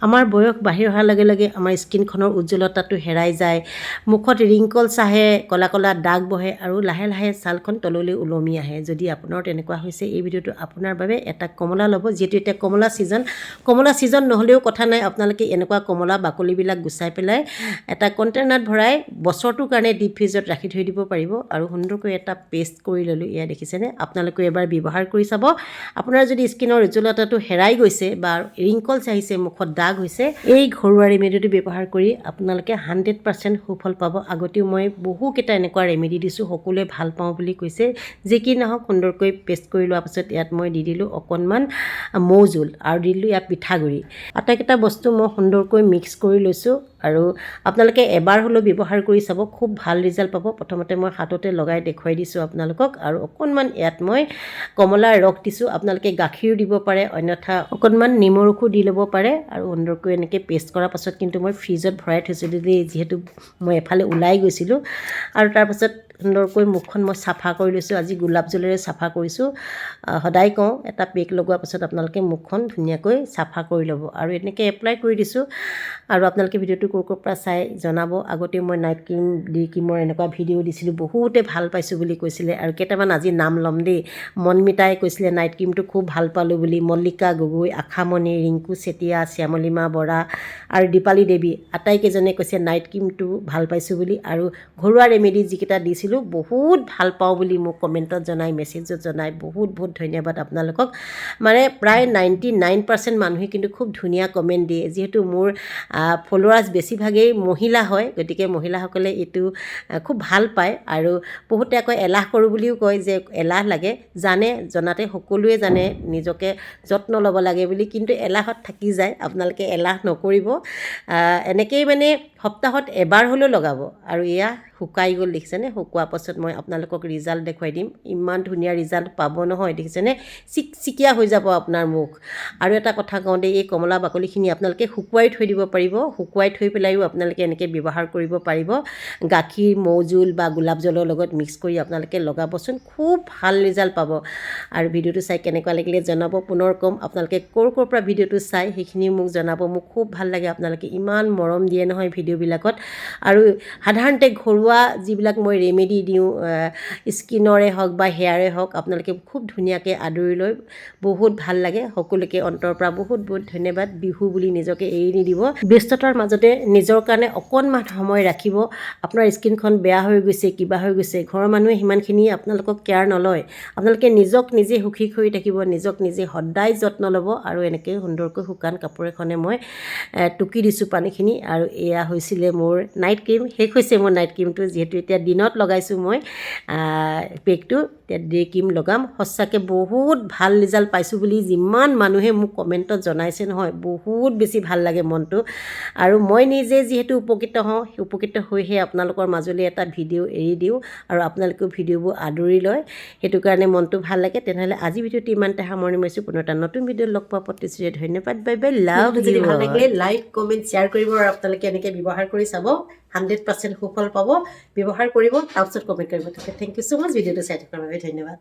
আমাৰ বয়স বাঢ়ি অহাৰ লগে লগে আমাৰ স্কিনখনৰ উজ্জ্বলতাটো হেৰাই যায়, মুখত ৰিংকলছ আহে, ক'লা ক'লা দাগ বহে আৰু লাহে লাহে ছালখন তললৈ ওলমি আহে। যদি আপোনাৰ তেনেকুৱা হৈছে, এই ভিডিঅ'টো আপোনাৰ বাবে। এটা কমলা ল'ব, যিহেতু এতিয়া কমলা ছিজন নহ'লেও কথা নাই, আপোনালোকে এনেকুৱা কমলা বাকলিবিলাক গুচাই পেলাই এটা কণ্টেইনাৰত ভৰাই বছৰটোৰ কাৰণে ডিপ ফ্ৰিজত ৰাখি থৈ দিব পাৰিব আৰু সুন্দৰকৈ এটা পেষ্ট কৰি ল'লোঁ। এয়া দেখিছেনে? আপোনালোকে এবাৰ ব্যৱহাৰ কৰি চাব। আপোনাৰ যদি স্কিনৰ উজ্জ্বলতাটো হেৰাই গৈছে বা ৰিংকলছ আহিছে, মুখত দাগ হৈছে, এই ঘৰুৱা ৰেমেডিটো ব্যৱহাৰ কৰি আপোনালোকে 100% সুফল পাব। আগতেও মই বহুকেইটা এনেকুৱা ৰেমেডি দিছোঁ, সকলোৱে ভাল পাওঁ বুলি কৈছে। যি কি নহওক, সুন্দৰকৈ পেষ্ট কৰি লোৱাৰ পাছত ইয়াত মই দি দিলোঁ অকণমান মৌজোল আৰু দি দিলোঁ ইয়াত পিঠাগুড়ি। আটাইকেইটা বস্তু মই সুন্দৰকৈ মিক্স কৰি লৈছোঁ আৰু আপোনালোকে এবাৰ হ'লেও ব্যৱহাৰ কৰি চাব, খুব ভাল ৰিজাল্ট পাব। প্ৰথমতে মই হাততে লগাই দেখুৱাই দিছোঁ আপোনালোকক আৰু অকণমান ইয়াত মই কমলাৰ ৰস দিছোঁ। আপোনালোকে গাখীৰো দিব পাৰে, অন্যথা অকণমান নেমুৰ ৰসো দি ল'ব পাৰে আৰু সুন্দৰকৈ এনেকৈ পেষ্ট কৰাৰ পাছত কিন্তু মই ফ্ৰিজত ভৰাই থৈছিলোঁ, যিহেতু মই এফালে ওলাই গৈছিলোঁ। আৰু তাৰপাছত সুন্দৰকৈ মুখখন মই চাফা কৰি লৈছোঁ। আজি গোলাপ জলেৰে চাফা কৰিছোঁ। সদায় কওঁ, এটা পেক লগোৱাৰ পাছত আপোনালোকে মুখখন ধুনীয়াকৈ চাফা কৰি ল'ব আৰু এনেকৈ এপ্লাই কৰি দিছোঁ। আৰু আপোনালোকে ভিডিঅ'টো ক'ৰ পৰা চাই জনাব। আগতে মই নাইট ক্ৰীম, ডে ক্ৰীমৰ এনেকুৱা ভিডিঅ' দিছিলোঁ, বহুতে ভাল পাইছোঁ বুলি কৈছিলে। আৰু কেইটামান আজি নাম ল'ম দেই। মনমিতাই কৈছিলে নাইট ক্ৰীমটো খুব ভাল পালোঁ বুলি, মল্লিকা গগৈ, আশামণি, ৰিংকু চেতিয়া, শ্যামলিমা বৰা আৰু দীপালী দেৱী, আটাইকেইজনে কৈছে নাইট ক্ৰীমটো ভাল পাইছোঁ বুলি। আৰু ঘৰুৱা ৰেমেডি যিকেইটা দিছিলোঁ বহুত ভাল পাওঁ বুলি মোক কমেণ্টত জনাই, মেছেজত জনাই, বহুত বহুত ধন্যবাদ আপোনালোকক। মানে প্ৰায় 99% মানুহে কিন্তু খুব ধুনীয়া কমেণ্ট দিয়ে। যিহেতু মোৰ ফলোৱাৰ্ছ বেছিভাগেই মহিলা হয়, গতিকে মহিলাসকলে এইটো খুব ভাল পায়। আৰু বহুতে আকৌ এলাহ কৰোঁ বুলিও কয়, যে এলাহ লাগে। জনাতে সকলোৱে জানে নিজকে যত্ন ল'ব লাগে বুলি, কিন্তু এলাহত থাকি যায়। আপোনালোকে এলাহ নকৰিব। এনেকেই মানে সপ্তাহত এবাৰ হ'লেও লগাব। আৰু এয়া শুকাই গ'ল, দেখিছেনে? শুকোৱাৰ পাছত মই আপোনালোকক ৰিজাল্ট দেখুৱাই দিম। ইমান ধুনীয়া ৰিজাল্ট পাব নহয়, দেখিছেনে? চিকচিকীয়া হৈ যাব আপোনাৰ মুখ। আৰু এটা কথা কওঁ দেই, এই কমলা বাকলিখিনি আপোনালোকে শুকুৱাই থৈ দিব পাৰিব। শুকুৱাই থৈ পেলাইও আপোনালোকে এনেকৈ ব্যৱহাৰ কৰিব পাৰিব। গাখীৰ, মৌজোল বা গোলাপ জলৰ লগত মিক্স কৰি আপোনালোকে লগাবচোন, খুব ভাল ৰিজাল্ট পাব। আৰু ভিডিঅ'টো চাই কেনেকুৱা লাগিলে জনাব। পুনৰ ক'ম, আপোনালোকে ক'ৰ পৰা ভিডিঅ'টো চাই সেইখিনিও মোক জনাব। মোক খুব ভাল লাগে, আপোনালোকে ইমান মৰম দিয়ে নহয় ভিডিঅ'বিলাকত। আৰু সাধাৰণতে ঘৰুৱা যিবিলাক মই ৰেমেডি দিওঁ, স্কিনৰে হওক বা হেয়াৰে হওক, আপোনালোকে খুব ধুনীয়াকৈ আদৰি লৈ বহুত ভাল লাগে। সকলোকে অন্তৰৰ পৰা বহুত বহুত ধন্যবাদ। বিহু বুলি নিজকে এৰি নিদিব। ব্যস্ততাৰ মাজতে নিজৰ কাৰণে অকণমান সময় ৰাখিব। আপোনাৰ স্কিনখন বেয়া হৈ গৈছে, কিবা হৈ গৈছে, ঘৰৰ মানুহে সিমানখিনি আপোনালোকক কেয়াৰ নলয়। আপোনালোকে নিজক নিজে সুখী কৰি থাকিব, নিজক নিজে সদায় যত্ন ল'ব। আৰু এনেকৈ সুন্দৰকৈ শুকান কাপোৰ এখনে মই টুকি দিছোঁ পানীখিনি। আৰু এয়া হৈছিলে মোৰ নাইট ক্ৰীম। শেষ হৈছে মোৰ নাইট ক্ৰীমটো, যিহেতু এতিয়া দিনত লগাইছোঁ মই পেকটো। এতিয়া ডে ক্ৰীম লগাম। সঁচাকৈ বহুত ভাল ৰিজাল্ট পাইছোঁ বুলি যিমান মানুহে মোক কমেণ্টত জনাইছে নহয়, বহুত বেছি ভাল লাগে মনটো। আৰু মই নিজে যিহেতু উপকৃত হওঁ, সেই উপকৃত হৈহে আপোনালোকৰ মাজলৈ এটা ভিডিঅ' এৰি দিওঁ আৰু আপোনালোকেও ভিডিঅ'বোৰ আদৰি লয়। সেইটো কাৰণে মনটো ভাল লাগে। তেনেহ'লে আজি ভিডিঅ'টো ইমানতে সামৰণি মাৰিছোঁ। পুনৰ এটা নতুন ভিডিঅ'ত লগ পোৱা প্ৰতিশ্ৰুতিৰে ধন্যবাদ। বাই বাই, লাভ। যদি ভাল লাগিলে লাইক, কমেণ্ট, শ্বেয়াৰ কৰিব আৰু আপোনালোকে এনেকৈ ব্যৱহাৰ কৰি চাব, 100% সুফল পাব। ব্যৱহাৰ কৰিব, তাৰপিছত কমেণ্ট কৰিব। থেংক ইউ ছ' মাছ। ভিডিঅ'টো চাই থকাৰ বাবে ধন্যবাদ।